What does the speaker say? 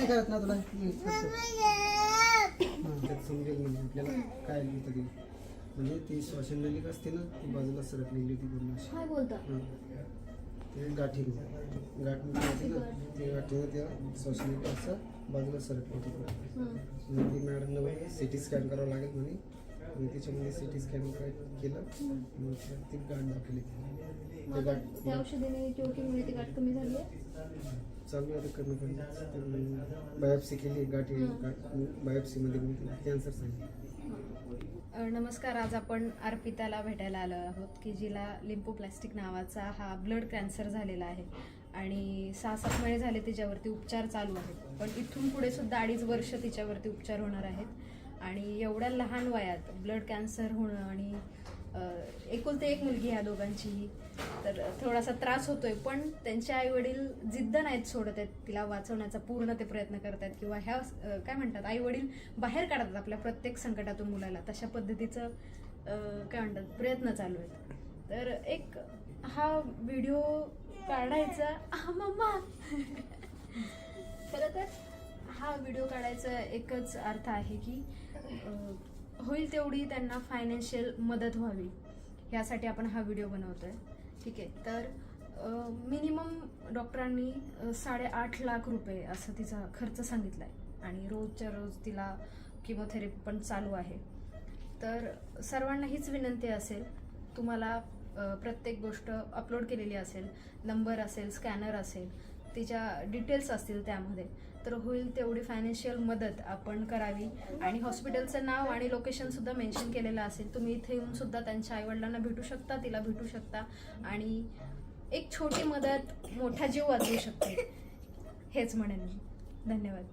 करत ना तुला त्यात समजेल म्हणजे आपल्याला काय लिहितं ते. म्हणजे ती श्वासन नलिका असते ना ती बाजूला सरकलेली होती पूर्ण अशी. काय बोलता? ते गाठी गाठ होती ना ते गाठीनं त्या श्वासन नलिका असं बाजूला सरकली होती. मग ती मॅडमला म्हणे CT स्कॅन करावं लागेल म्हणे. आणि त्याच्यामध्ये CT स्कॅन केलं मग ती गाठ दाखवली. ते गाठ त्या औषधीने ट्युटिंगमुळे ती गाठ कमी झाली आहे. चालू आहे कमी कमी. बायोप्सी केली गाठी बायोप्सीमध्ये कॅन्सर सांगितलं. नमस्कार, आज आपण अर्पिताला भेटायला आलो आहोत की जिला लिम्फोप्लास्टिक नावाचा हा ब्लड कॅन्सर झालेला आहे आणि 6-7 महिने झाले तिच्यावरती उपचार चालू आहेत. पण इथून पुढे सुद्धा 2.5 वर्ष तिच्यावरती उपचार होणार आहेत आणि एवढ्या लहान वयात ब्लड कॅन्सर होणं आणि एकुलते एक मुलगी ह्या दोघांचीही, तर थोडासा त्रास होतोय. पण त्यांचे आई वडील जिद्द नाहीत सोडत आहेत, तिला वाचवण्याचा पूर्ण ते प्रयत्न करतात किंवा ह्या काय म्हणतात आई वडील बाहेर काढतात आपल्या प्रत्येक संकटातून मुलाला, तशा पद्धतीचं काय म्हणतात प्रयत्न चालू आहेत. तर एक हा व्हिडिओ काढायचा मम्मा खरं तर हा व्हिडिओ काढायचा एकच अर्थ आहे की होईल तेवढी त्यांना फायनान्शियल मदत व्हावी, ह्यासाठी आपण हा व्हिडिओ बनवतोय. ठीक आहे, तर मिनिमम डॉक्टरांनी 8.5 लाख रुपये असं तिचा खर्च सांगितला आहे आणि रोजच्या रोज तिला किमोथेरपी पण चालू आहे. तर सर्वांना हीच विनंती असेल, तुम्हाला प्रत्येक गोष्ट अपलोड केलेली असेल, नंबर असेल, स्कॅनर असेल, तिच्या डिटेल्स असतील त्यामध्ये, तर होईल तेवढी फायनान्शियल मदत आपण करावी. आणि हॉस्पिटलचं नाव आणि लोकेशन सुद्धा मेन्शन केलेलं असेल. तुम्ही इथे येऊन सुद्धा त्यांच्या आईवडिलांना भेटू शकता, तिला भेटू शकता आणि एक छोटी मदत मोठा जीव वाचवू शकते, हेच म्हणेन मी. धन्यवाद.